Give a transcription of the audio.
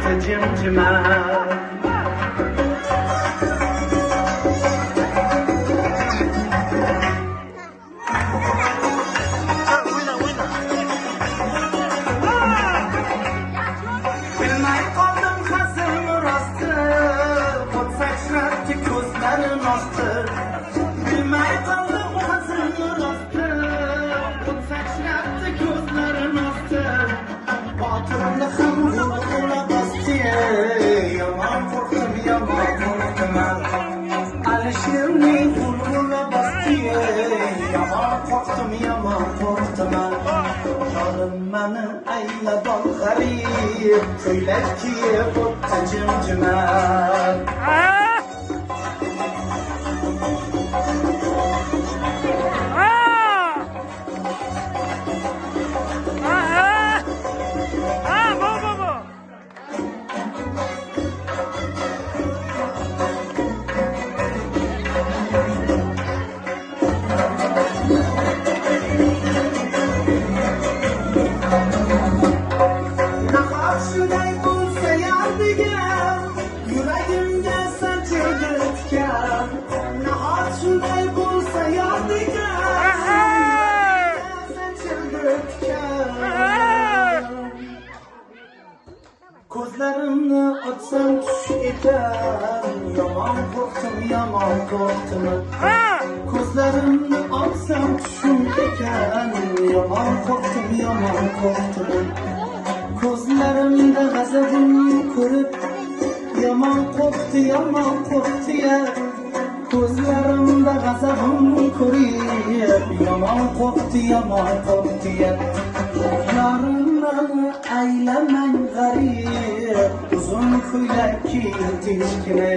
bo'pti jimjima. Bilmay qoldim hazilmi rosti, o't sachrabdi ko'zlarim osti. Bilmay qoldim hazilmi rosti, o't sachrabdi ko'zlarim osti. Botirimni ham g'ulg'ula bosdi, yomon qo'rqdim Alishirning g'ulg'ula bosdi, yomon qo'rqdim Yorim mani aylab ol g'arib, ko'ylak kiyib o'tdi jimjima. Shunday bo'lsa yardigam, yuragimga sanchildi tikan. Nahot shunday bo'lsa yardigam, sanchildi tikan. Ko'zlarimni ochsam tush ekan, yomon qo'rqdim Ko'zlarimni ochsam tushim ekan, yomon qo'rqdim Ko'zlarimda g'azabim ko'rib, yomon qo'rqdi ya. Ko'zlarimda g'azabim ko'rib, yomon qo'rqdi ya. Yorimni aylamang g'arib, uzun ko'ylak kiyib tinchgina.